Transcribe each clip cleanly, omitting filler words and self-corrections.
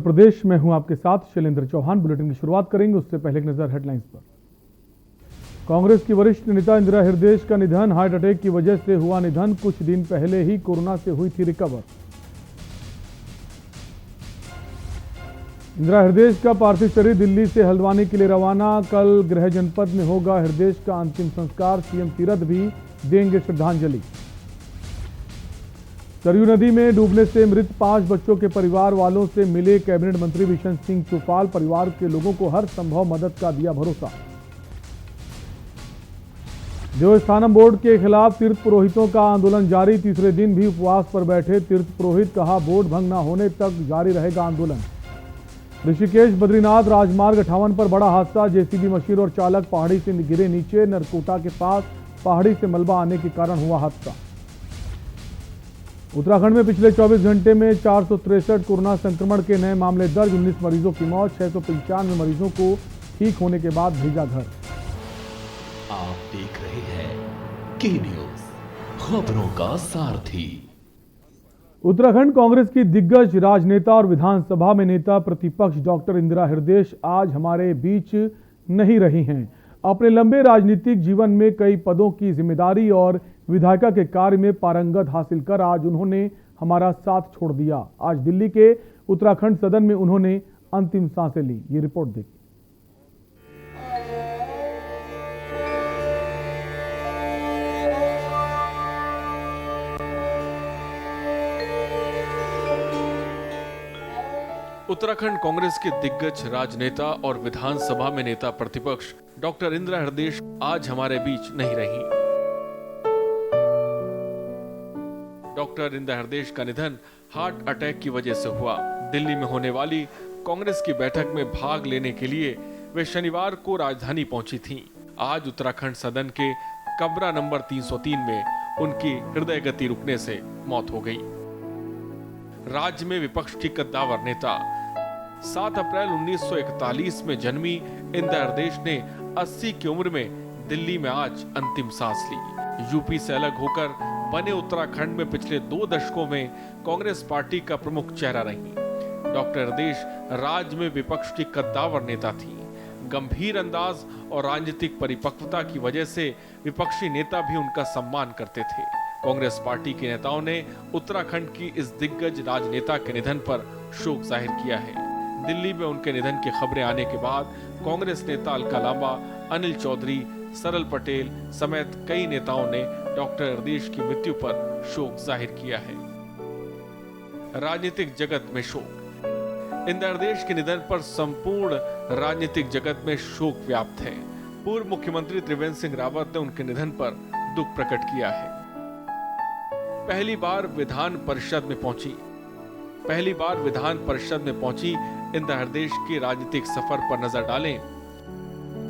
प्रदेश में हूं आपके साथ शैलेंद्र चौहान। बुलेटिन की शुरुआत करेंगे, उससे पहले एक नजर हेडलाइंस पर। कांग्रेस की वरिष्ठ नेता इंदिरा हृदयेश का निधन, हार्ट अटैक की वजह से हुआ निधन। कुछ दिन पहले ही कोरोना से हुई थी रिकवर। इंदिरा हृदयेश का पार्थिव शरीर दिल्ली से हल्द्वानी के लिए रवाना। कल गृह जनपद में होगा हृदयेश का अंतिम संस्कार। सीएम तीरथ भी देंगे श्रद्धांजलि। सरयू नदी में डूबने से मृत 5 बच्चों के परिवार वालों से मिले कैबिनेट मंत्री बिशन सिंह चौपाल। परिवार के लोगों को हर संभव मदद का दिया भरोसा। देवस्थानम बोर्ड के खिलाफ तीर्थ पुरोहितों का आंदोलन जारी। तीसरे दिन भी उपवास पर बैठे तीर्थ पुरोहित। कहा, बोर्ड भंग न होने तक जारी रहेगा आंदोलन। ऋषिकेश बद्रीनाथ राजमार्ग 58 पर बड़ा हादसा। जेसीबी मशीन और चालक पहाड़ी से गिरे नीचे। नरकोटा के पास पहाड़ी से मलबा आने के कारण हुआ हादसा। उत्तराखंड में पिछले 24 घंटे में 463 कोरोना संक्रमण के नए मामले दर्ज। 19 मरीजों की मौत। 695 मरीजों को ठीक होने के बाद भेजा घर। आप देख रहे हैं के न्यूज, खबरों का सारथी। उत्तराखंड कांग्रेस की दिग्गज राजनेता और विधानसभा में नेता प्रतिपक्ष डॉक्टर इंदिरा हृदयेश आज हमारे बीच नहीं रही हैं। अपने लंबे राजनीतिक जीवन में कई पदों की जिम्मेदारी और विधायिका के कार्य में पारंगत हासिल कर आज उन्होंने हमारा साथ छोड़ दिया। आज दिल्ली के उत्तराखंड सदन में उन्होंने अंतिम सांसें ली। ये रिपोर्ट देखिए। उत्तराखंड कांग्रेस के दिग्गज राजनेता और विधानसभा में नेता प्रतिपक्ष डॉक्टर इंदिरा हृदयेश आज हमारे बीच नहीं रही। डॉक्टर इंदिरा हृदयेश का निधन हार्ट अटैक की वजह से हुआ। दिल्ली में होने वाली कांग्रेस की बैठक में भाग लेने के लिए वे शनिवार को राजधानी पहुंची थीं। आज उत्तराखंड सदन के कमरा नंबर 303 में उनकी हृदय गति रुकने से मौत हो गई। राज्य में विपक्ष की कद्दावर नेता 7 अप्रैल 1941 में जन्मी इंदिरा हृदयेश ने 80 की उम्र में दिल्ली में आज अंतिम सांस ली। यूपी से अलग होकर बने उत्तराखंड में पिछले 2 दशकों में कांग्रेस पार्टी का प्रमुख चेहरा रही। डॉक्टर हृदयेश राज्य में विपक्ष की कद्दावर नेता थी। गंभीर अंदाज और राजनीतिक परिपक्वता की वजह से विपक्षी नेता भी उनका सम्मान करते थे। कांग्रेस पार्टी के नेताओं ने उत्तराखंड की इस दिग्गज राजनेता के निधन पर शोक जाहिर किया है। दिल्ली में उनके निधन की खबरें आने के बाद कांग्रेस नेता अलका लांबा, अनिल चौधरी, सरल पटेल समेत कई नेताओं ने डॉक्टर हृदयेश की मृत्यु पर शोक जाहिर किया है। राजनीतिक जगत में शोक। इंदिरा हृदयेश के निधन पर संपूर्ण राजनीतिक जगत में शोक व्याप्त है। पूर्व मुख्यमंत्री त्रिवेंद्र सिंह रावत ने उनके निधन पर दुख प्रकट किया है। पहली बार विधान परिषद में पहुंची इंदिरा हृदयेश के राजनीतिक सफर पर नजर डालें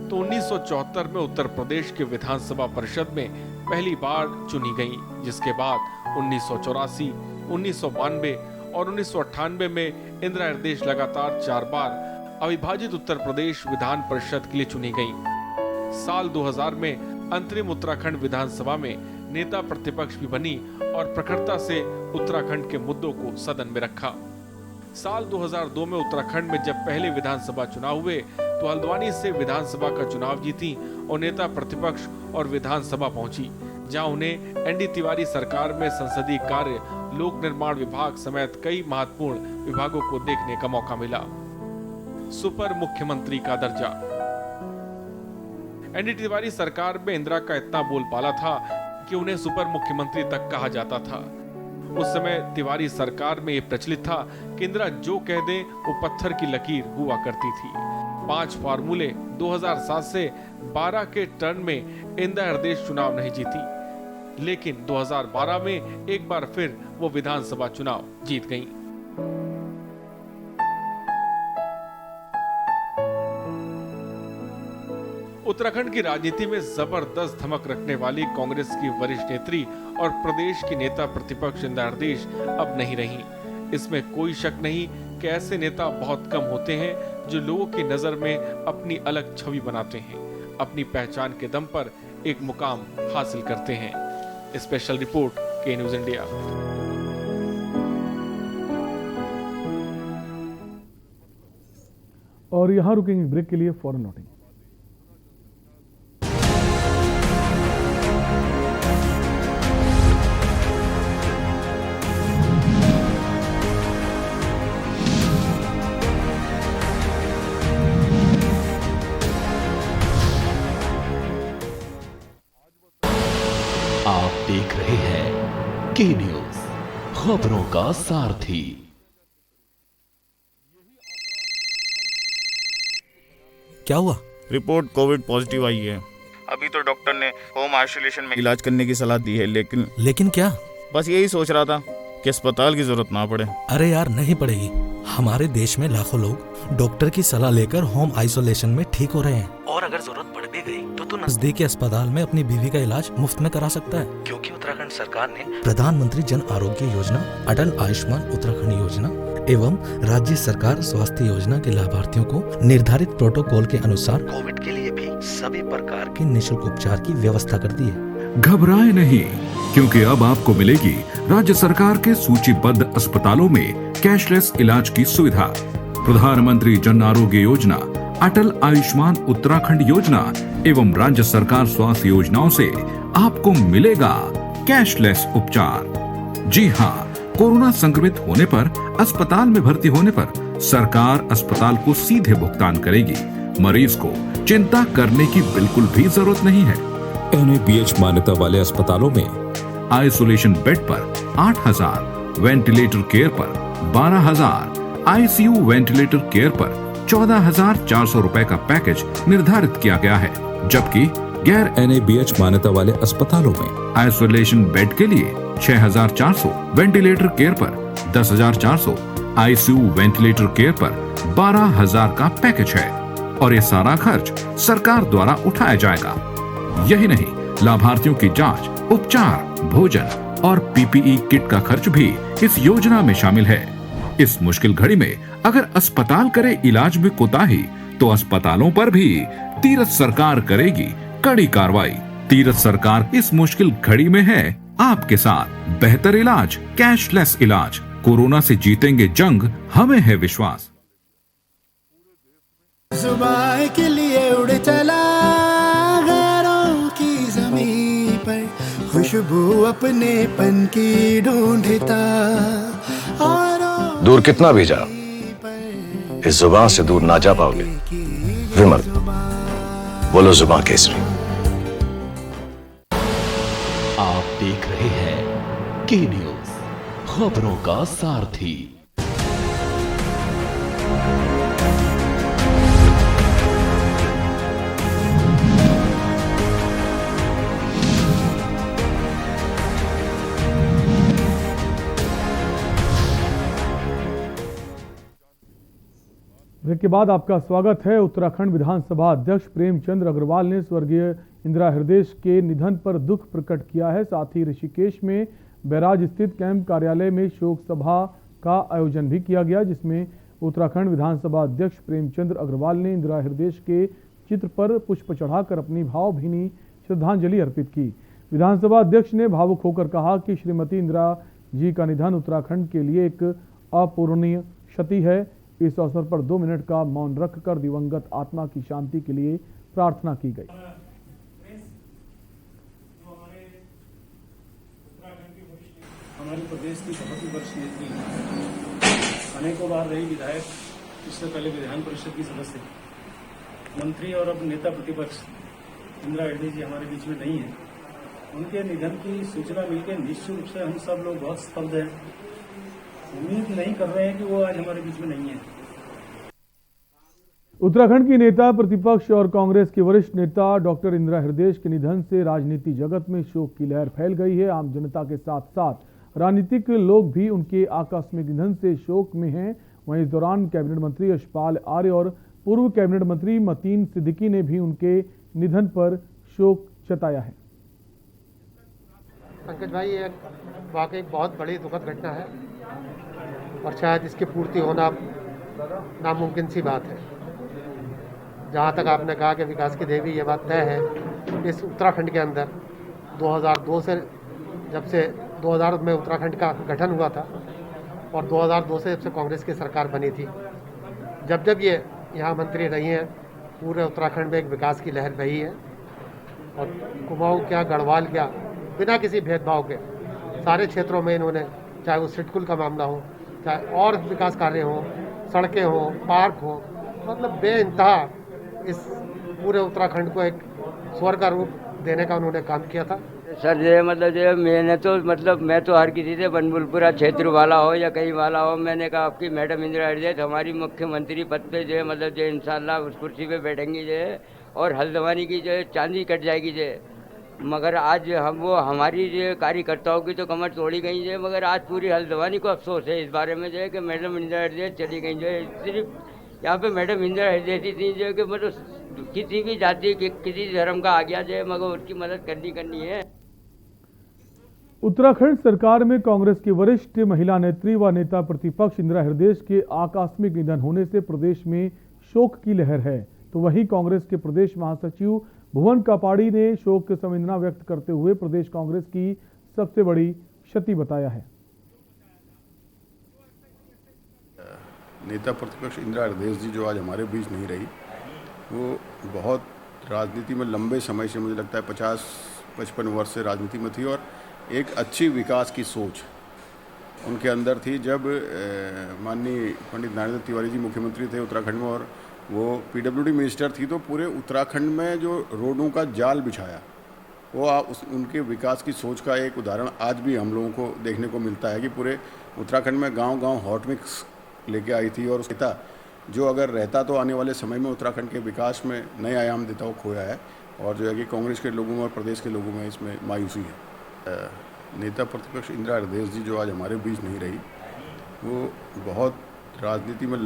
तो 1974 में उत्तर प्रदेश के विधानसभा परिषद में पहली बार चुनी गई, जिसके बाद 1984, 1992 और 1998 में इंदिरा हृदयेश लगातार 4 बार अविभाजित उत्तर प्रदेश विधान परिषद के लिए चुनी गई। साल 2000 में अंतरिम उत्तराखंड विधानसभा में नेता प्रतिपक्ष भी बनी और प्रखरता से उत्तराखंड के मुद्दों को सदन में रखा। साल 2002 में उत्तराखंड में जब पहले विधानसभा चुनाव हुए तो हल्द्वानी से विधानसभा का चुनाव जीती और नेता प्रतिपक्ष और विधानसभा पहुंची, जहां उन्हें एनडी तिवारी सरकार में संसदीय कार्य, लोक निर्माण विभाग समेत कई महत्वपूर्ण विभागों को देखने का मौका मिला। सुपर मुख्यमंत्री का दर्जा। एनडी तिवारी सरकार में इंदिरा का इतना बोलबाला था कि उन्हें सुपर मुख्यमंत्री तक कहा जाता था। उस समय तिवारी सरकार में यह प्रचलित था कि इंदिरा जो कह दे वो पत्थर की लकीर हुआ करती थी। 5 फार्मूले 2007 से 12 के टर्न में इंदिरा हृदयेश चुनाव नहीं जीती, लेकिन 2012 में एक बार फिर वो विधानसभा चुनाव जीत गईं। उत्तराखंड की राजनीति में जबरदस्त धमक रखने वाली कांग्रेस की वरिष्ठ नेत्री और प्रदेश की नेता प्रतिपक्ष इंदिरा हृदयेश अब नहीं रही। इसमें कोई शक नहीं कि ऐसे नेता बहुत कम होते हैं जो लोगों की नजर में अपनी अलग छवि बनाते हैं, अपनी पहचान के दम पर एक मुकाम हासिल करते हैं। स्पेशल रिपोर्ट के न्यूज इंडिया। और यहाँ रुकेंगे ब्रेक के लिए, फौरन लौटेंगे। आप देख रहे हैं के न्यूज, खबरों का सारथी। क्या हुआ? रिपोर्ट कोविड पॉजिटिव आई है। अभी तो डॉक्टर ने होम आइसोलेशन में इलाज करने की सलाह दी है, लेकिन क्या? बस यही सोच रहा था कि अस्पताल की जरूरत ना पड़े। अरे यार, नहीं पड़ेगी। हमारे देश में लाखों लोग डॉक्टर की सलाह लेकर होम आइसोलेशन में ठीक हो रहे हैं, और अगर जरूरत पड़ भी गई तो नजदीकी अस्पताल में अपनी बीवी का इलाज मुफ्त में करा सकता है, क्योंकि उत्तराखंड सरकार ने प्रधानमंत्री जन आरोग्य योजना, अटल आयुष्मान उत्तराखंड योजना एवं राज्य सरकार स्वास्थ्य योजना के लाभार्थियों को निर्धारित प्रोटोकॉल के अनुसार कोविड के लिए भी सभी प्रकार के निःशुल्क उपचार की व्यवस्था कर दी है। घबराए नहीं, क्योंकि अब आपको मिलेगी राज्य सरकार के सूचीबद्ध अस्पतालों में कैशलेस इलाज की सुविधा। प्रधानमंत्री जन आरोग्य योजना, अटल आयुष्मान उत्तराखंड योजना एवं राज्य सरकार स्वास्थ्य योजनाओं से आपको मिलेगा कैशलेस उपचार। जी हाँ, कोरोना संक्रमित होने पर अस्पताल में भर्ती होने पर सरकार अस्पताल को सीधे भुगतान करेगी। मरीज को चिंता करने की बिल्कुल भी जरूरत नहीं है। NABH मान्यता वाले अस्पतालों में आइसोलेशन बेड पर 8,000, वेंटिलेटर केयर पर 12,000, ICU वेंटिलेटर केयर पर 14,400 रुपए का पैकेज निर्धारित किया गया है, जबकि गैर NABH मान्यता वाले अस्पतालों में आइसोलेशन बेड के लिए 6,400, वेंटिलेटर केयर पर 10,400, ICU वेंटिलेटर केयर पर 12,000 का पैकेज है, और ये सारा खर्च सरकार द्वारा उठाया जाएगा। यही नहीं, लाभार्थियों की जांच, उपचार, भोजन और PPE किट का खर्च भी इस योजना में शामिल है। इस मुश्किल घड़ी में अगर अस्पताल करे इलाज में कोताही, तो अस्पतालों पर भी तीरथ सरकार करेगी कड़ी कार्रवाई। तीरथ सरकार इस मुश्किल घड़ी में है आपके साथ। बेहतर इलाज, कैशलेस इलाज, कोरोना से जीतेंगे जंग, हमें है विश्वास। जुबान के लिए उड़ चला गैरों की ज़मीं पर, खुशबू अपने पन की ढूंढता, दूर कितना भी जा, इस जुबान से दूर ना जा पाओगे। विमल, बोलो जुबान केसरी। आप देख रहे हैं के न्यूज, खबरों का सारथी। ब्रेक के बाद आपका स्वागत है। उत्तराखंड विधानसभा अध्यक्ष प्रेमचंद अग्रवाल ने स्वर्गीय इंदिरा हृदय के निधन पर दुख प्रकट किया है। साथ ही ऋषिकेश में बैराज स्थित कैंप कार्यालय में शोक सभा का आयोजन भी किया गया, जिसमें उत्तराखंड विधानसभा अध्यक्ष प्रेमचंद अग्रवाल ने इंदिरा हृदय के चित्र पर पुष्प चढ़ाकर अपनी भावभीनी श्रद्धांजलि अर्पित की। विधानसभा अध्यक्ष ने भावुक होकर कहा कि श्रीमती इंदिरा जी का निधन उत्तराखंड के लिए एक अपूरणीय क्षति है। इस अवसर पर 2 मिनट का मौन रखकर दिवंगत आत्मा की शांति के लिए प्रार्थना की गई। हमारे प्रदेश की बहुत ही वरिष्ठ नेत्री, अनेकों बार रही विधायक, इससे पहले विधान परिषद की सदस्य, मंत्री और अब नेता प्रतिपक्ष इंदिरा हृदय जी हमारे बीच में नहीं है। उनके निधन की सूचना मिलकर निश्चित रूप से हम सब लोग बहुत स्तब्ध हैं। उम्मीद नहीं कर रहे हैं कि वो आज हमारे बीच में नहीं है। उत्तराखंड की नेता प्रतिपक्ष और कांग्रेस की वरिष्ठ नेता डॉक्टर इंदिरा हृदय के निधन से राजनीति जगत में शोक की लहर फैल गई है। आम जनता के साथ साथ राजनीतिक लोग भी उनके आकस्मिक निधन से शोक में हैं। वहीं इस दौरान कैबिनेट मंत्री यशपाल आर्य और पूर्व कैबिनेट मंत्री मतीन सिद्दीकी ने भी उनके निधन पर शोक जताया है। पंकज भाई, ये वाकई बहुत बड़ी दुखद घटना है और शायद इसकी पूर्ति होना नामुमकिन सी बात है। जहाँ तक आपने कहा कि विकास की देवी, ये बात तय है इस उत्तराखंड के अंदर 2002 से, जब से 2000 में उत्तराखंड का गठन हुआ था और 2002 से जब से कांग्रेस की सरकार बनी थी, जब जब ये यहाँ मंत्री रही हैं, पूरे उत्तराखंड में एक विकास की लहर बही है और कुमाऊं क्या, गढ़वाल क्या, बिना किसी भेदभाव के सारे क्षेत्रों में इन्होंने, चाहे वो सिडकुल का मामला हो, चाहे और विकास कार्य हो, सड़कें हो, पार्क हो, मतलब बेइंतहा इस पूरे उत्तराखंड को एक स्वर्ग का रूप देने का उन्होंने काम किया था। सर ये मतलब जो मैंने तो मतलब मैं तो हर किसी से बनबुलपुरा क्षेत्र वाला हो या कहीं वाला हो, मैंने कहा आपकी मैडम इंदिरा हृदय हमारी मुख्यमंत्री पद पे जो है मतलब जो इंशाल्लाह उस कुर्सी पे बैठेंगी जो है और हल्द्वानी की जो है चांदी कट जाएगी जो है। मगर आज हम वो हमारी जो कार्यकर्ताओं की तो कमर तोड़ी गई है, मगर आज पूरी हल्द्वानी को अफसोस है इस बारे में जो है कि मैडम इंदिरा हृदय चली गई जो है। सिर्फ यहाँ पे मैडम इंदिरा हृदय थी जो है कि मतलब किसी भी जाति किसी धर्म का आ गया जो है मगर उसकी मदद करनी है। उत्तराखंड सरकार में कांग्रेस की वरिष्ठ महिला नेत्री व नेता प्रतिपक्ष इंदिरा हृदय के आकस्मिक निधन होने से प्रदेश में शोक की लहर है, तो वहीं कांग्रेस के प्रदेश महासचिव भुवन कापाड़ी ने शोक की संवेदना व्यक्त करते हुए प्रदेश कांग्रेस की सबसे बड़ी क्षति बताया है। नेता प्रतिपक्ष इंदिरा हृदय जी जो आज हमारे बीच नहीं रही, वो बहुत राजनीति में लंबे समय से, मुझे लगता है 50-55 वर्ष से राजनीति में थी और एक अच्छी विकास की सोच उनके अंदर थी। जब माननीय पंडित नरेंद्र तिवारी जी मुख्यमंत्री थे उत्तराखंड में और वो पीडब्ल्यूडी मिनिस्टर थी, तो पूरे उत्तराखंड में जो रोडों का जाल बिछाया, वो उनके विकास की सोच का एक उदाहरण आज भी हम लोगों को देखने को मिलता है कि पूरे उत्तराखंड में गांव-गांव हॉट मिक्स लेके आई थी और उसका जो अगर रहता तो आने वाले समय में उत्तराखंड के विकास में नए आयाम देता वो खोया है और जो है कि कांग्रेस के लोगों में और प्रदेश के लोगों में इसमें मायूसी है। नेता प्रतिपक्ष इंदिरा हृदय जी जो आज हमारे बीच नहीं रही, वो बहुत राजनीति में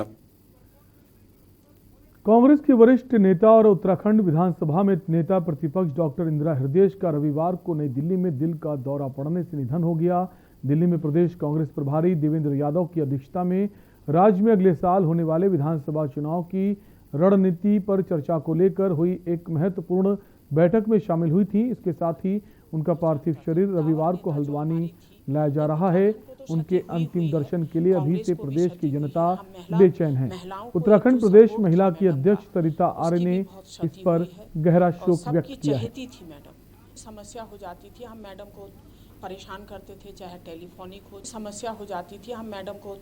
कांग्रेस के वरिष्ठ नेता और उत्तराखंड विधानसभा में नेता प्रतिपक्ष डॉक्टर इंदिरा हृदय का रविवार को नई दिल्ली में दिल का दौरा पड़ने से निधन हो गया। दिल्ली में प्रदेश कांग्रेस प्रभारी देवेंद्र यादव की अध्यक्षता में राज्य में अगले साल होने वाले विधानसभा चुनाव की रणनीति पर चर्चा को लेकर हुई एक महत्वपूर्ण बैठक में शामिल हुई थी। इसके साथ ही उनका पार्थिव शरीर रविवार को हल्द्वानी लाया जा रहा है। उनके अंतिम दर्शन के लिए अभी से प्रदेश की जनता बेचैन है। उत्तराखंड प्रदेश महिला की अध्यक्ष सरिता आर्य ने इस पर गहरा शोक व्यक्त किया है। समस्या हो जाती थी, हम मैडम को परेशान करते थे, चाहे टेलीफोनिक हो। समस्या हो जाती थी, हम मैडम को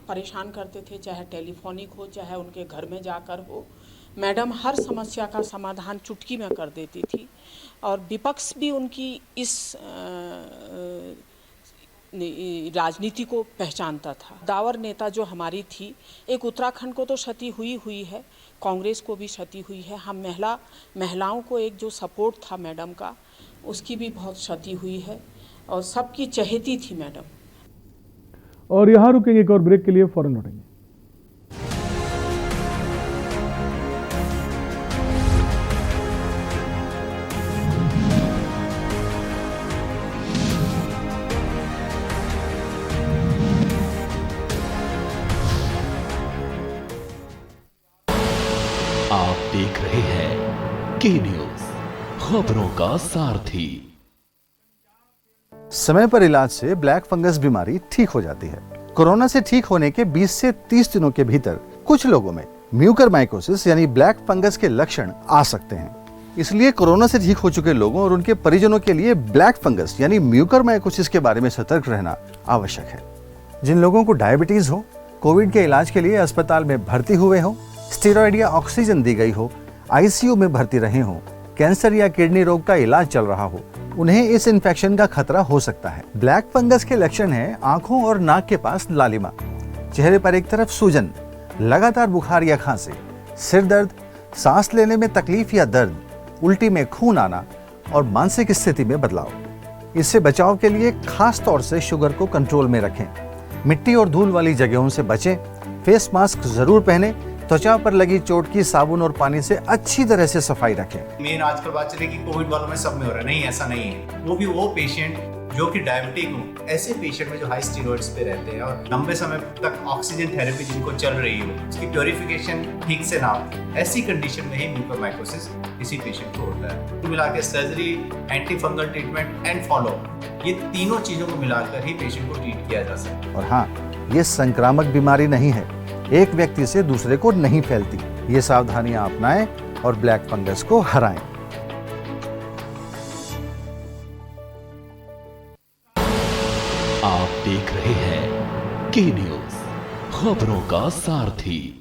परेशान करते थे, चाहे टेलीफोनिक हो, चाहे उनके घर में जाकर हो। मैडम हर समस्या का समाधान चुटकी में कर देती थी और विपक्ष भी उनकी इस राजनीति को पहचानता था। दावर नेता जो हमारी थी, एक उत्तराखंड को तो क्षति हुई है, कांग्रेस को भी क्षति हुई है। हम महिलाओं को एक जो सपोर्ट था मैडम का, उसकी भी बहुत क्षति हुई है और सबकी चहेती थी मैडम। और यहाँ रुकेंगे एक और ब्रेक के लिए, फौरन लौटेंगे। आप देख रहे हैं के न्यूज, खबरों का सारथी। समय पर इलाज से ब्लैक फंगस बीमारी ठीक हो जाती है। कोरोना से ठीक होने के 20 से 30 दिनों के भीतर कुछ लोगों में म्यूकरमाइकोसिस यानी ब्लैक फंगस के लक्षण आ सकते हैं। इसलिए कोरोना से ठीक हो चुके लोगों और उनके परिजनों के लिए ब्लैक फंगस यानी म्यूकरमाइकोसिस के बारे में सतर्क रहना आवश्यक है। जिन लोगों को डायबिटीज हो, कोविड के इलाज के लिए अस्पताल में भर्ती हुए हो, स्टेरॉइड या ऑक्सीजन दी गई हो, आईसीयू में भर्ती रहे हो, कैंसर या किडनी रोग का इलाज चल रहा हो, उन्हें इस इन्फेक्शन का खतरा हो सकता है। ब्लैक फंगस के लक्षण हैं आंखों और नाक के पास लालिमा, चेहरे पर एक तरफ सूजन, लगातार बुखार या खांसी, सिर दर्द, सांस लेने में तकलीफ या दर्द, उल्टी में खून आना और मानसिक स्थिति में बदलाव। इससे बचाव के लिए खास तौर से शुगर को कंट्रोल में रखें, मिट्टी और धूल वाली जगहों से बचें, फेस मास्क जरूर पहने, त्वचा पर लगी चोट की साबुन और पानी से अच्छी तरह से सफाई रखें। मेन आजकल बात चले कि कोविड वालों में सब में हो रहा है, नहीं ऐसा नहीं है। वो भी वो पेशेंट जो कि डायबिटिक हो, ऐसे पेशेंट में जो हाई स्टेरॉइड्स पे रहते हैं और लंबे समय तक ऑक्सीजन थेरेपी जिनको चल रही हो, उसकी प्योरिफिकेशन ठीक से ना हो, ऐसी कंडीशन में ही म्यूकरमाइकोसिस किसी पेशेंट को होता है। तो मिला के surgery, anti fungal treatment and follow, ये तीनों चीजों को मिलाकर ही पेशेंट को ट्रीट किया जा सकता है। और हाँ, ये संक्रामक बीमारी नहीं है, एक व्यक्ति से दूसरे को नहीं फैलती। ये सावधानियां अपनाएं और ब्लैक फंगस को हराएं। आप देख रहे हैं के न्यूज, खबरों का सारथी।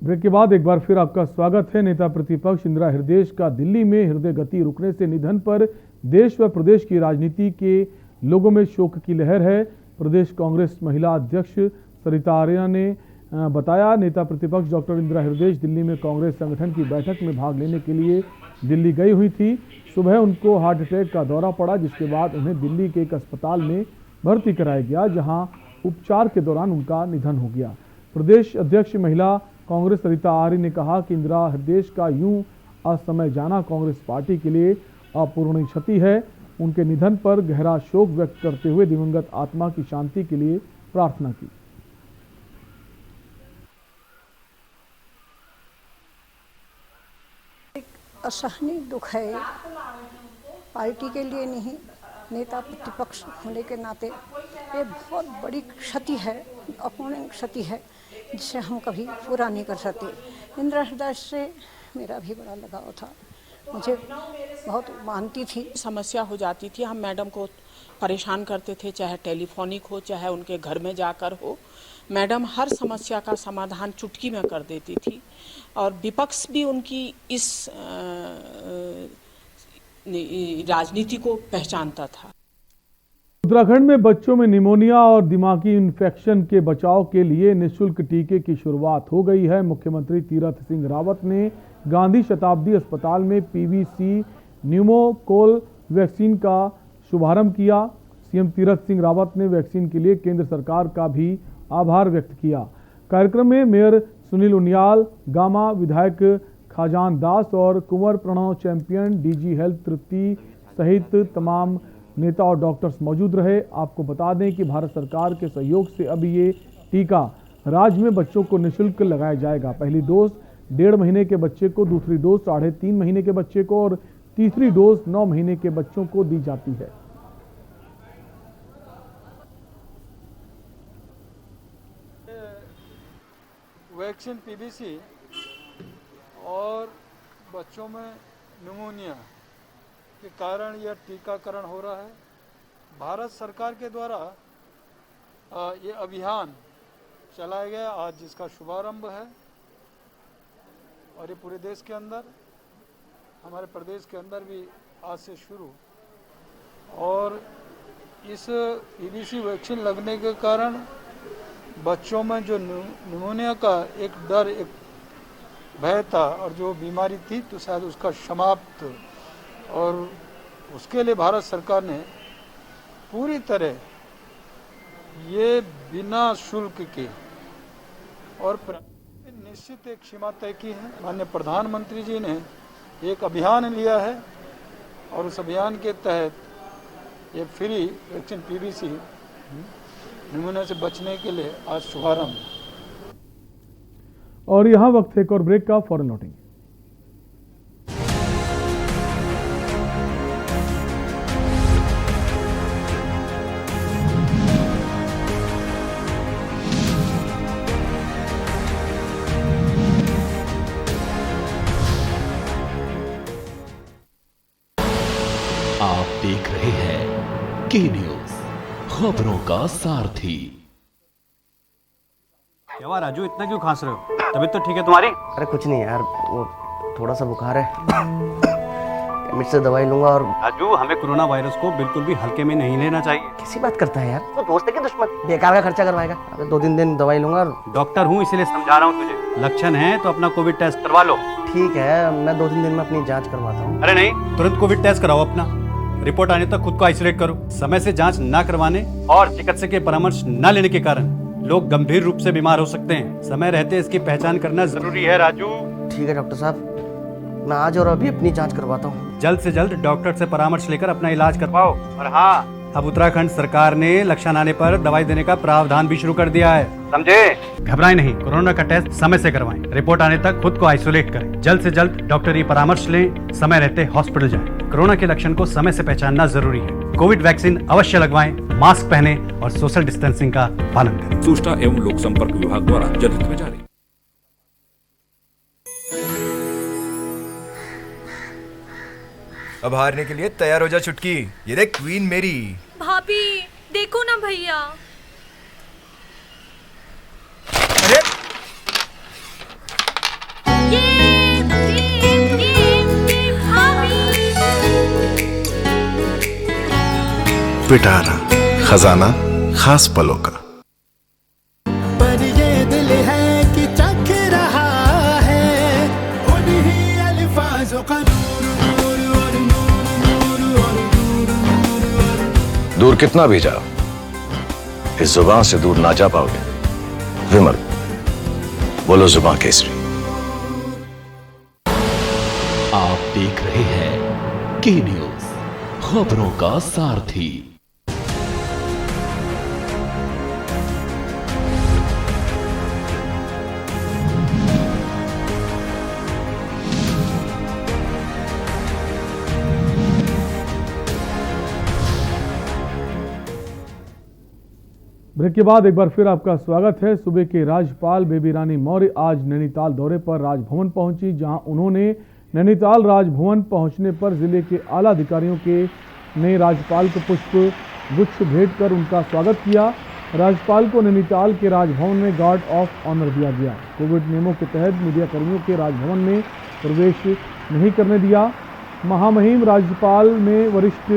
ब्रेक के बाद एक बार फिर आपका स्वागत है। नेता प्रतिपक्ष इंदिरा हृदयेश का दिल्ली में हृदय गति रुकने से निधन पर देश व प्रदेश की राजनीति के लोगों में शोक की लहर है। प्रदेश कांग्रेस महिला अध्यक्ष सरिता आर्या ने बताया, नेता प्रतिपक्ष डॉक्टर इंदिरा हृदयेश दिल्ली में कांग्रेस संगठन की बैठक में भाग लेने के लिए दिल्ली गई हुई थी। सुबह उनको हार्ट अटैक का दौरा पड़ा, जिसके बाद उन्हें दिल्ली के एक अस्पताल में भर्ती कराया गया, जहां उपचार के दौरान उनका निधन हो गया। प्रदेश अध्यक्ष महिला कांग्रेस सरिता आर्य ने कहा कि इंदिरा हृदयेश का यूं असमय जाना कांग्रेस पार्टी के लिए अपूरणीय क्षति है। उनके निधन पर गहरा शोक व्यक्त करते हुए दिवंगत आत्मा की शांति के लिए प्रार्थना की। एक असहनीय दुख है, पार्टी के लिए नहीं, नेता प्रतिपक्ष होने के नाते ये बहुत बड़ी क्षति है, अपूरणीय क्षति है, जिसे हम कभी पूरा नहीं कर सकते। इंदिरा हृदयेश से मेरा भी बड़ा लगाव था, मुझे बहुत मानती थी। समस्या हो जाती थी, हम मैडम को परेशान करते थे, चाहे टेलीफोनिक हो चाहे उनके घर में जाकर हो। मैडम हर समस्या का समाधान चुटकी में कर देती थी और विपक्ष भी उनकी इस राजनीति को पहचानता था। उत्तराखंड में बच्चों में निमोनिया और दिमागी इन्फेक्शन के बचाव के लिए निःशुल्क टीके की शुरुआत हो गई है। मुख्यमंत्री तीरथ सिंह रावत ने गांधी शताब्दी अस्पताल में पीवीसी न्यूमोकोल वैक्सीन का शुभारंभ किया। सीएम तीरथ सिंह रावत ने वैक्सीन के लिए केंद्र सरकार का भी आभार व्यक्त किया। कार्यक्रम में मेयर सुनील उनियाल, गामा विधायक खाजान दास और Kunwar Pranav champion, DG health तृप्ति सहित तमाम नेता और डॉक्टर्स मौजूद रहे। आपको बता दें कि भारत सरकार के सहयोग से अब ये टीका राज्य में बच्चों को निःशुल्क लगाया जाएगा। पहली डोज 1.5 महीने के बच्चे को, दूसरी डोज 3.5 महीने के बच्चे को और तीसरी डोज 9 महीने के बच्चों को दी जाती है। वैक्सीन पीवीसी और बच्चों में निमोनिया के कारण यह टीकाकरण हो रहा है। भारत सरकार के द्वारा ये अभियान चलाया गया, आज जिसका शुभारंभ है और ये पूरे देश के अंदर, हमारे प्रदेश के अंदर भी आज से शुरू। और इस पीवीसी वैक्सीन लगने के कारण बच्चों में जो निमोनिया का एक डर, एक भय था और जो बीमारी थी तो शायद उसका समाप्त, और उसके लिए भारत सरकार ने पूरी तरह ये बिना शुल्क के और निश्चित एक सीमा तय की है। माननीय प्रधानमंत्री जी ने एक अभियान लिया है और उस अभियान के तहत ये फ्री वैक्सीन पीवीसी निमोनिया से बचने के लिए आज शुभारंभ। और यहाँ वक्त एक और ब्रेक का, फौरन लौटेंगे। आप देख रहे हैं के न्यूज, खबरों का सारथी। क्या राजू, इतना क्यों खांस रहे हो? तबीयत तो ठीक है तुम्हारी? अरे कुछ नहीं यार, वो थोड़ा सा बुखार है, केमिस्ट से दवाई लूंगा। और राजू, हमें कोरोना वायरस को बिल्कुल भी हल्के में नहीं लेना चाहिए। कैसी बात करता है यार, तो दोस्त है कि दुश्मन? बेकार का खर्चा करवाएगा। अबे 2-3 दिन दवाई लूंगा। और डॉक्टर हूँ इसलिए समझा रहा हूँ तुझे, लक्षण है तो अपना कोविड टेस्ट करवा लो। ठीक है, मैं 2-3 दिन में अपनी जाँच करवाता हूँ। अरे नहीं, तुरंत कोविड टेस्ट कराओ अपना, रिपोर्ट आने तक खुद को आइसोलेट करो। समय से जांच न करवाने और चिकित्सक के परामर्श न लेने के कारण लोग गंभीर रूप से बीमार हो सकते हैं। समय रहते इसकी पहचान करना जरूरी है राजू। ठीक है डॉक्टर साहब, मैं आज और अभी अपनी जांच करवाता हूँ। जल्द से जल्द डॉक्टर से परामर्श लेकर अपना इलाज करवाओ। और हाँ, अब उत्तराखंड सरकार ने लक्षण आने पर दवाई देने का प्रावधान भी शुरू कर दिया है, समझे? घबराएं नहीं, कोरोना का टेस्ट समय से करवाएं, रिपोर्ट आने तक खुद को आइसोलेट करें, जल्द से जल्द डॉक्टरी परामर्श लें, समय रहते हॉस्पिटल जाएं। कोरोना के लक्षण को समय से पहचानना जरूरी है। कोविड वैक्सीन अवश्य लगवाएं, मास्क पहने और सोशल डिस्टेंसिंग का पालन करें। सूचना एवं लोक संपर्क विभाग द्वारा जनहित में जारी। अब हारने के लिए तैयार हो जा चुटकी, ये देख क्वीन मेरी। भाभी देखो ना भैया। अरे पिटारा खजाना खास पलों का। पर ये दिल है कि चख रहा है उन्हीं अल्फाजों का दूर कितना भी जाओ, इस जुबान से दूर ना जा पाओगे। विमल, बोलो जुबान केसरी। आप देख रहे हैं के न्यूज, खबरों का सारथी। ब्रेक के बाद एक बार फिर आपका स्वागत है। सुबह के राज्यपाल बेबी रानी मौर्य आज नैनीताल दौरे पर राजभवन पहुंची, जहां उन्होंने नैनीताल राजभवन पहुंचने पर जिले के आला अधिकारियों ने राज्यपाल को पुष्प गुच्छ भेंट कर उनका स्वागत किया। राज्यपाल को नैनीताल के राजभवन में गार्ड ऑफ ऑनर दिया गया। कोविड नियमों के तहत मीडिया कर्मियों के राजभवन में प्रवेश नहीं करने दिया। महामहिम राज्यपाल में वरिष्ठ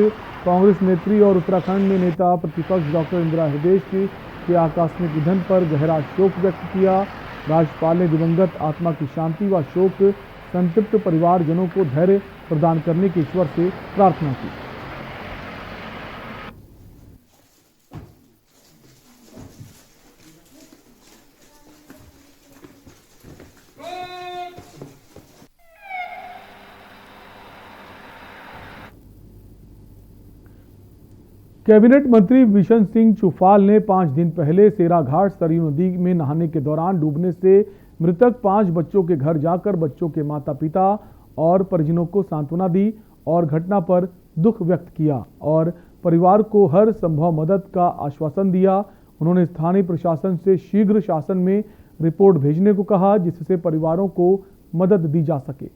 कांग्रेस नेत्री और उत्तराखंड में नेता प्रतिपक्ष डॉक्टर इंदिरा हृदयेश के आकस्मिक निधन पर गहरा शोक व्यक्त किया। राज्यपाल ने दिवंगत आत्मा की शांति व शोक संतप्त परिवारजनों को धैर्य प्रदान करने की ईश्वर से प्रार्थना की। कैबिनेट मंत्री बिशन सिंह चुफाल ने 5 दिन पहले सेराघाट सरयू नदी में नहाने के दौरान डूबने से मृतक 5 बच्चों के घर जाकर बच्चों के माता पिता और परिजनों को सांत्वना दी और घटना पर दुख व्यक्त किया और परिवार को हर संभव मदद का आश्वासन दिया। उन्होंने स्थानीय प्रशासन से शीघ्र शासन में रिपोर्ट भेजने को कहा, जिससे परिवारों को मदद दी जा सके।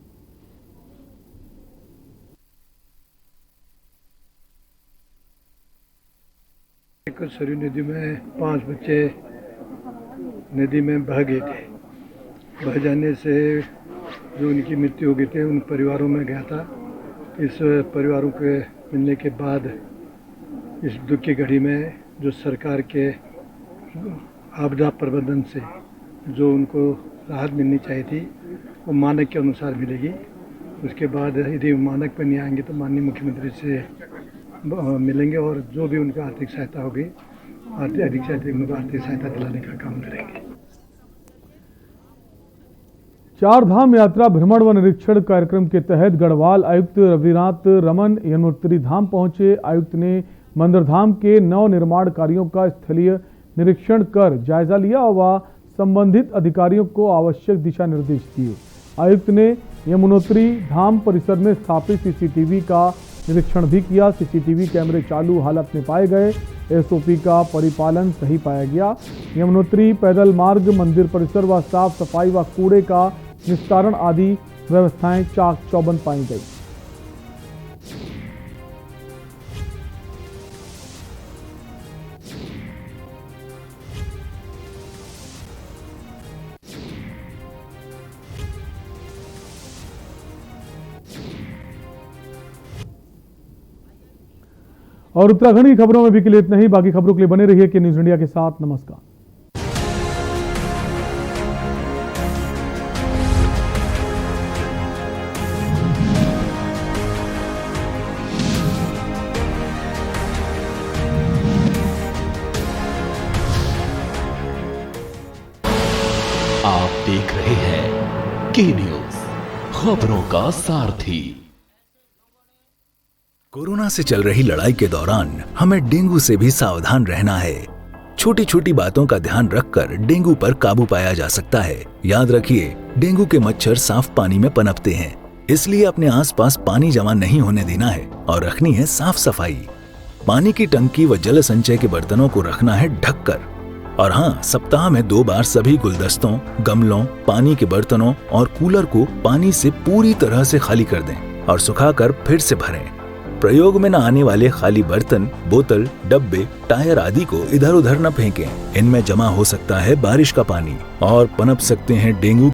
सरयू नदी में 5 बच्चे नदी में बह गए थे। बह जाने से जो उनकी मृत्यु हो गई थी, उन परिवारों में गया था। इस परिवारों के मिलने के बाद इस दुख की घड़ी में जो सरकार के आपदा प्रबंधन से जो उनको राहत मिलनी चाहिए थी, वो मानक के अनुसार मिलेगी। उसके बाद यदि मानक पर नहीं आएंगे तो माननीय मुख्यमंत्री से मिलेंगे और जो भी उनका आर्थिक सहायता होगी, अधिक से अधिक उनको आर्थिक सहायता दिलाने का काम करेंगे। 4 धाम यात्रा भ्रमण व निरीक्षण कार्यक्रम के तहत गढ़वाल आयुक्त रविनाथ रमन यमुनोत्री धाम पहुंचे। आयुक्त ने मंदिरधाम के नव निर्माण कार्यों का स्थलीय निरीक्षण कर जायजा लिया व संबंधित अधिकारियों को आवश्यक दिशा निर्देश दिए। आयुक्त ने यमुनोत्री धाम परिसर में स्थापित सीसीटीवी का निरीक्षण भी किया। सीसीटीवी कैमरे चालू हालत में पाए गए। एसओपी का परिपालन सही पाया गया। यमुनोत्री पैदल मार्ग, मंदिर परिसर व साफ सफाई व कूड़े का निस्तारण आदि व्यवस्थाएं चाक चौबंद पाई गई। और उत्तराखंड की खबरों में भी के लिए इतना ही। बाकी खबरों के लिए बने रहिए के न्यूज इंडिया के साथ। नमस्कार। आप देख रहे हैं के न्यूज, खबरों का सारथी। कोरोना से चल रही लड़ाई के दौरान हमें डेंगू से भी सावधान रहना है। छोटी छोटी बातों का ध्यान रखकर डेंगू पर काबू पाया जा सकता है। याद रखिए, डेंगू के मच्छर साफ पानी में पनपते हैं, इसलिए अपने आसपास पानी जमा नहीं होने देना है और रखनी है साफ सफाई। पानी की टंकी व जल संचय के बर्तनों को रखना है ढककर। और हाँ, सप्ताह में 2 बार सभी गुलदस्तों, गमलों, पानी के बर्तनों और कूलर को पानी से पूरी तरह से खाली कर दें और सुखाकर फिर से भरें। प्रयोग में न आने वाले खाली बर्तन, बोतल, डब्बे, टायर आदि को इधर उधर न फेंकें। इनमें जमा हो सकता है बारिश का पानी और पनप सकते हैं डेंगू